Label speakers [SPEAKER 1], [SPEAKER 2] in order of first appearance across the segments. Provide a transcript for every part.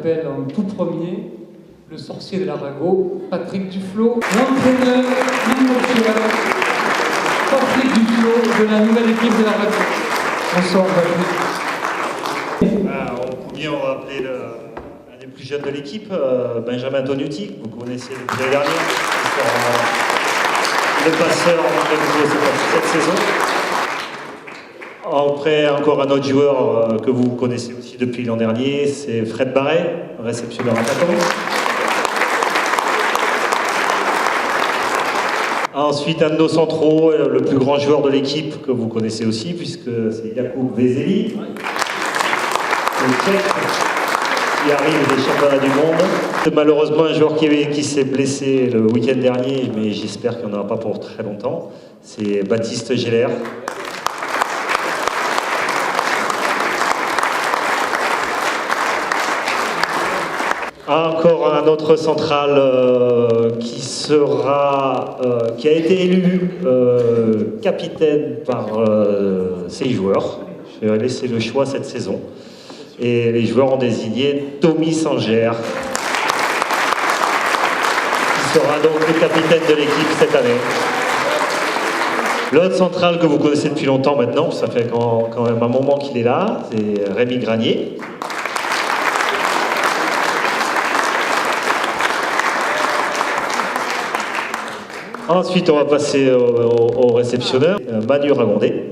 [SPEAKER 1] j'appelle en tout premier le sorcier de l'Arago, Patrick Duflo, l'entraîneur non-mensuel, Patrick Duflo de la nouvelle équipe de l'Arago. Bonsoir Patrick.
[SPEAKER 2] En premier, on va appeler l'un des plus jeunes de l'équipe, Benjamin Tonuti, que vous connaissez depuis l'année dernière, le passeur de cette saison. Après, encore un autre joueur que vous connaissez aussi depuis l'an dernier, c'est Fred Barret, réceptionneur attaquant. Ensuite, un de nos centraux, le plus grand joueur de l'équipe que vous connaissez aussi, puisque c'est Jakub Vezeli, le Tchèque, qui arrive des championnats du monde. C'est malheureusement un joueur qui s'est blessé le week-end dernier, mais j'espère qu'il n'y en aura pas pour très longtemps. C'est Baptiste Geller. Encore un autre central qui a été élu capitaine par ses joueurs. Je vais laisser le choix cette saison. Et les joueurs ont désigné Tommy Sanger, qui sera donc le capitaine de l'équipe cette année. L'autre central que vous connaissez depuis longtemps maintenant, ça fait quand même un moment qu'il est là, c'est Rémi Granier. Ensuite, on va passer au réceptionneur, Manu Ragondé.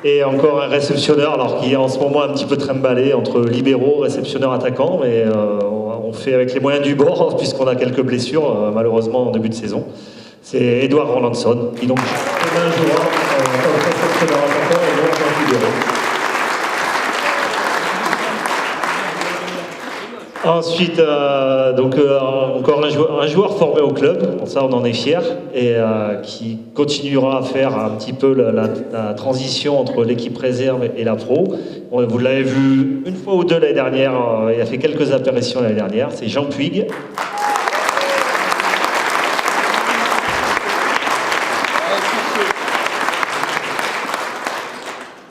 [SPEAKER 2] Et encore un réceptionneur, alors qui est en ce moment un petit peu trimballé entre libéraux, réceptionneur, attaquant, mais on fait avec les moyens du bord, puisqu'on a quelques blessures, malheureusement, en début de saison. C'est Edouard Rolandson, qui donc est un joueur en tant que réceptionneur attaquant et non en tant que libéraux. Ensuite, encore un joueur formé au club, ça on en est fiers, et qui continuera à faire un petit peu la transition entre l'équipe réserve et la pro. Vous l'avez vu une fois ou deux l'année dernière, il a fait quelques apparitions l'année dernière, c'est Jean Puig.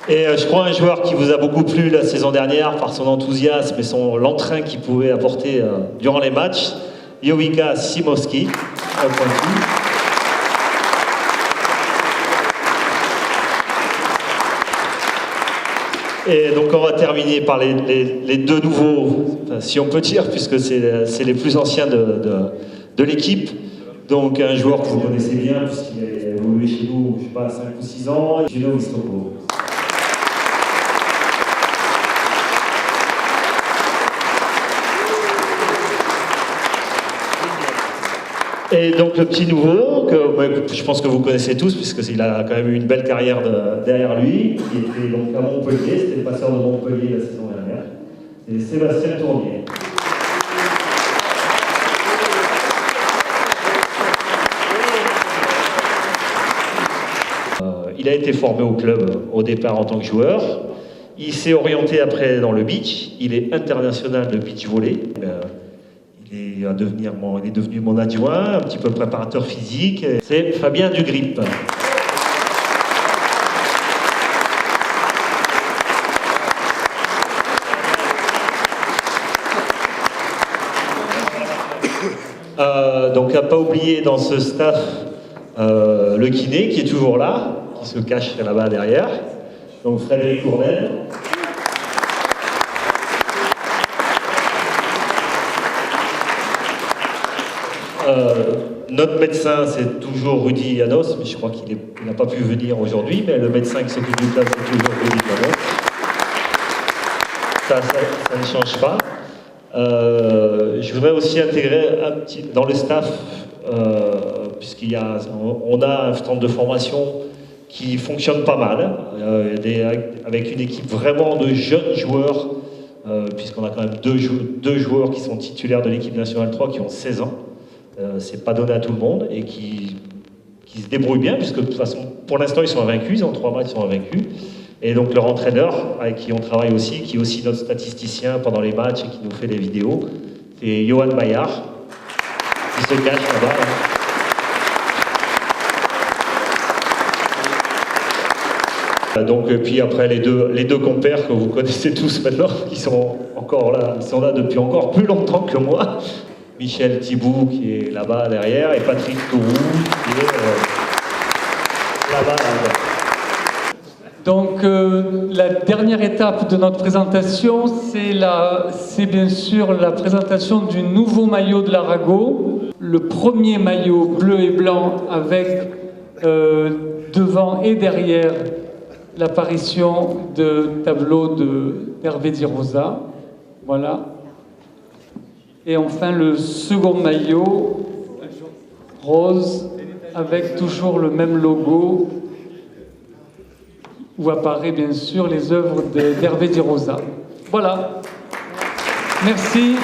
[SPEAKER 2] Et je crois un joueur qui vous a beaucoup plu la saison dernière par son enthousiasme et l'entrain qu'il pouvait apporter durant les matchs, Jovica Simowski, Et donc on va terminer par les deux nouveaux, si on peut dire, puisque c'est les plus anciens de l'équipe. Donc un joueur que vous connaissez bien, puisqu'il a évolué chez nous, je ne sais pas, 5 ou 6 ans, Gino Vistopo. Et donc le petit nouveau, que je pense que vous connaissez tous, puisqu'il a quand même eu une belle carrière derrière lui, qui était donc à Montpellier, c'était le passeur de Montpellier la saison dernière, c'est Sébastien Tournier. Il a été formé au club au départ en tant que joueur, il s'est orienté après dans le beach, il est international de beach volley. Il est devenu mon adjoint, un petit peu préparateur physique. C'est Fabien Dugrip. Donc à ne pas oublier dans ce staff le kiné qui est toujours là, qui se cache là-bas derrière. Donc Frédéric Cournel. Notre médecin, c'est toujours Rudy Janos, mais je crois qu'il n'a pas pu venir aujourd'hui, mais le médecin qui s'occupe du club, c'est toujours Rudy Janos. Ça ne change pas. Je voudrais aussi intégrer dans le staff, puisqu'on a un centre de formation qui fonctionne pas mal, avec une équipe vraiment de jeunes joueurs, puisqu'on a quand même deux joueurs qui sont titulaires de l'équipe nationale 3 qui ont 16 ans. C'est pas donné à tout le monde et qui se débrouillent bien, puisque de toute façon, pour l'instant, ils sont invaincus, ils ont 3 matchs, ils sont invaincus. Et donc leur entraîneur, avec qui on travaille aussi, qui est aussi notre statisticien pendant les matchs et qui nous fait des vidéos, c'est Johan Maillard, qui se cache là-bas. Donc, puis après les deux compères que vous connaissez tous maintenant, qui sont encore là, ils sont là depuis encore plus longtemps que moi. Michel Thibault qui est là-bas derrière et Patrick Tourou qui est là-bas derrière.
[SPEAKER 1] Donc la dernière étape de notre présentation, c'est bien sûr la présentation du nouveau maillot de l'Arago. Le premier maillot bleu et blanc avec devant et derrière l'apparition de tableaux d'Hervé Di Rosa. Voilà. Et enfin le second maillot rose avec toujours le même logo où apparaissent bien sûr les œuvres d'Hervé Di Rosa. Voilà. Merci.